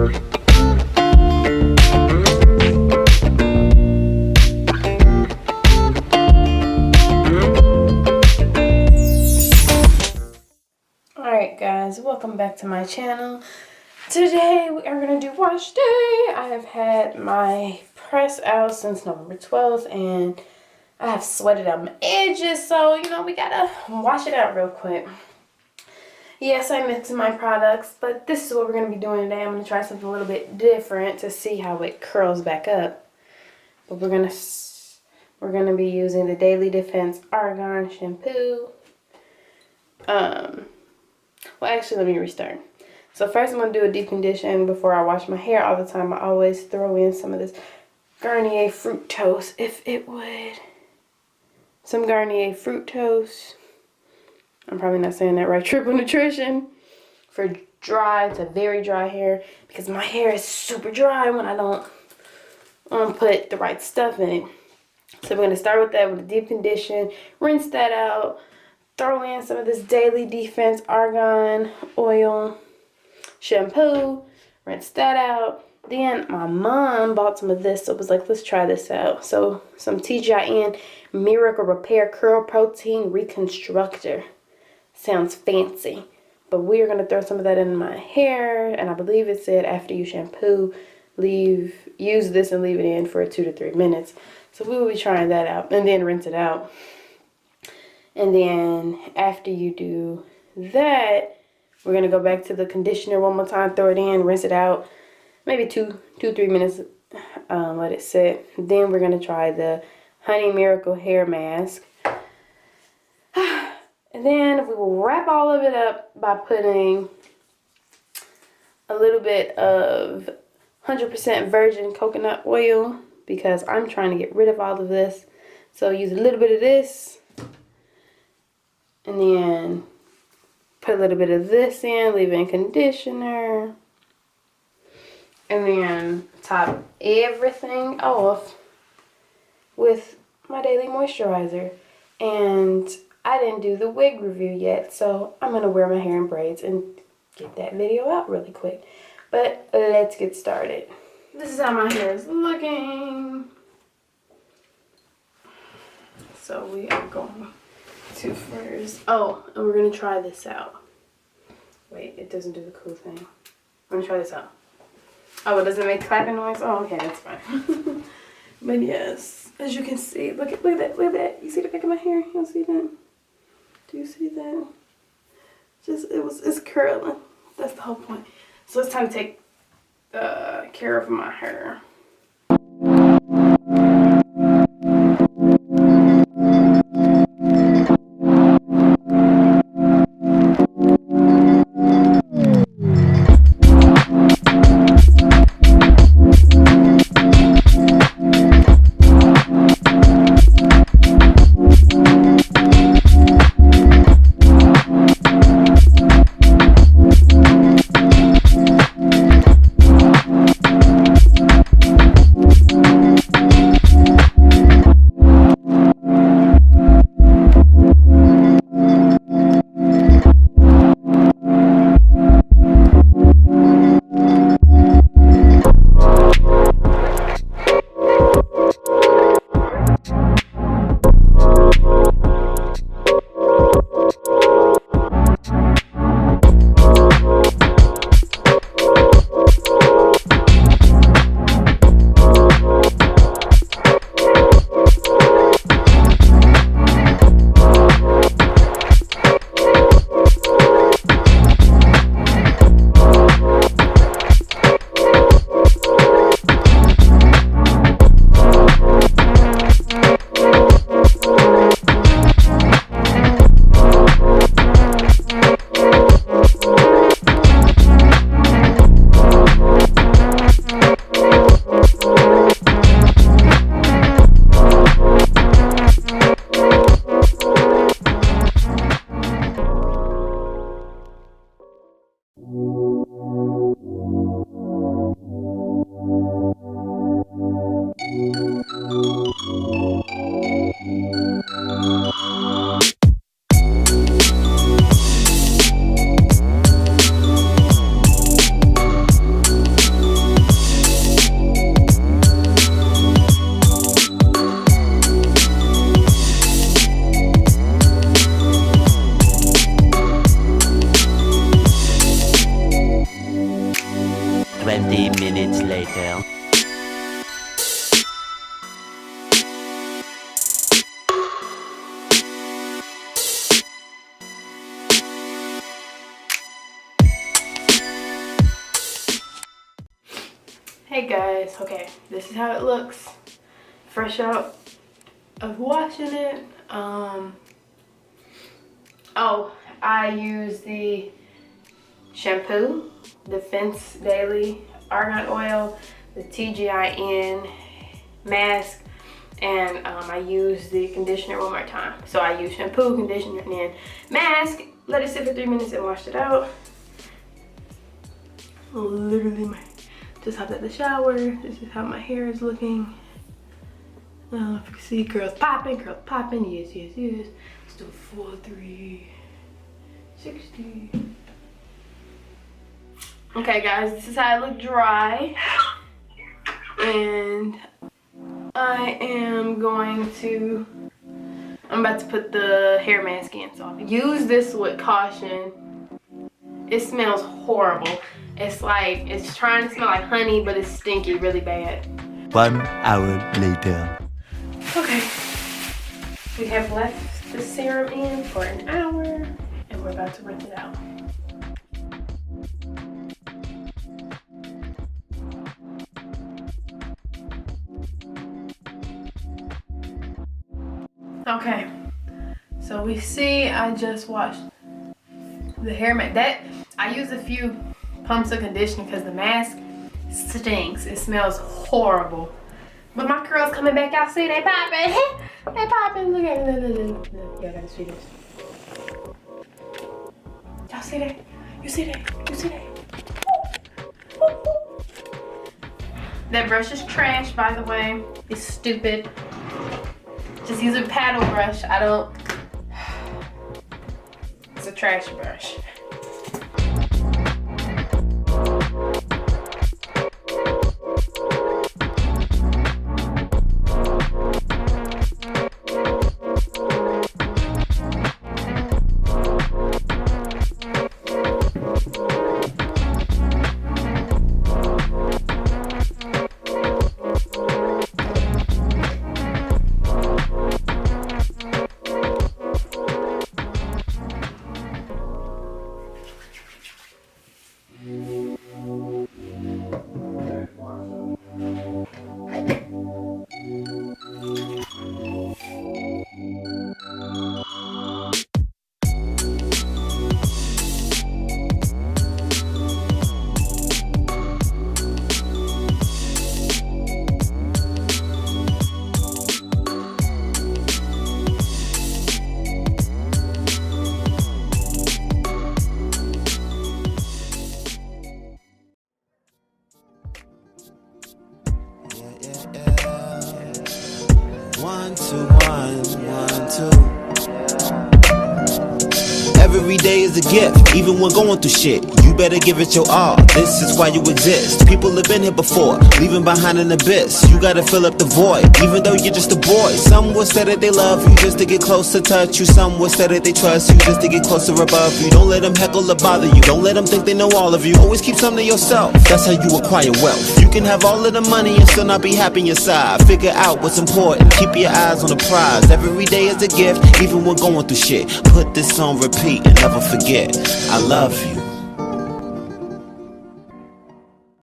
Alright guys, welcome back to my channel. Today we are going to do wash day. I have had my press out since November 12th and I have sweated out my edges, so you know we gotta wash it out real quick. Yes, I mix my products, but this is what we're going to be doing today. I'm going to try something a little bit different to see how it curls back up. But we're going to be using the Daily Defense Argan shampoo. Well, actually, let me restart. So first I'm going to do a deep condition before I wash my hair all the time. I always throw in some of this Garnier Fruit Toast, if it would. Some Garnier Fruit Toast. I'm probably not saying that right. Triple Nutrition for dry to very dry hair, because my hair is super dry when I don't put the right stuff in it. So we're going to start with that with a deep condition. Rinse that out. Throw in some of this Daily Defense Argan Oil shampoo. Rinse that out. Then my mom bought some of this, so it was like, let's try this out. So some TGIN Miracle Repair Curl Protein Reconstructor. Sounds fancy. But we're going to throw some of that in my hair. And I believe it said after you shampoo, use this and leave it in for 2 to 3 minutes. So we will be trying that out. And then rinse it out. And then after you do that, we're going to go back to the conditioner one more time, throw it in, rinse it out, maybe 2-3 minutes, let it sit. Then we're going to try the Honey Miracle Hair Mask. And then we will wrap all of it up by putting a little bit of 100% virgin coconut oil, because I'm trying to get rid of all of this. So use a little bit of this. And then put a little bit of this in, leave it in conditioner. And then top everything off with my daily moisturizer. And I didn't do the wig review yet, so I'm going to wear my hair in braids and get that video out really quick. But let's get started. This is how my hair is looking. So we are going to first. Oh, and we're going to try this out. Wait, it doesn't do the cool thing. I'm going to try this out. Oh, it doesn't make clapping noise? Oh, okay, that's fine. But yes, as you can see, look at that. You see the back of my hair? You see that? Do you see that? It's curling. That's the whole point. So it's time to take care of my hair. 20 minutes later. Hey guys, okay, this is how it looks fresh out of washing it. Oh, I use the shampoo, the Fence Daily Argan Oil, the TGIN mask, and I use the conditioner one more time. So I use shampoo, conditioner, and then mask, let it sit for 3 minutes and washed it out. Literally just hopped out the shower. This is how my hair is looking. If you can see, curls popping, yes, yes, yes. Let's do 4, 3, 60. Okay guys, this is how I look dry. And I am going to, I'm about to put the hair mask in. So use this with caution. It smells horrible. It's like, it's trying to smell like honey, but it's stinky really bad. 1 hour later. Okay, we have left the serum in for an hour and we're about to rinse it out. Okay, so we see I just washed the hair mask. That I use a few pumps of conditioner because the mask stinks. It smells horrible. But my curls coming back out. See, they popping. They popping. Look at it. Look. Y'all gotta see this. Y'all see that? You see that? You see that? That brush is trash, by the way. It's stupid. Just use a paddle brush. I don't. It's a trash brush. One, two, one, two. Every day is a gift, even when going through shit. You better give it your all, this is why you exist. People have been here before, leaving behind an abyss. You gotta fill up the void, even though you're just a boy. Some will say that they love you just to get close to touch you. Some will say that they trust you just to get closer above you. Don't let them heckle or bother you, don't let them think they know all of you. Always keep something to yourself, that's how you acquire wealth. You can have all of the money and still not be happy inside. Figure out what's important, keep your eyes on the prize. Every day is a gift, even when going through shit. Put this on repeat and never forget, I love you.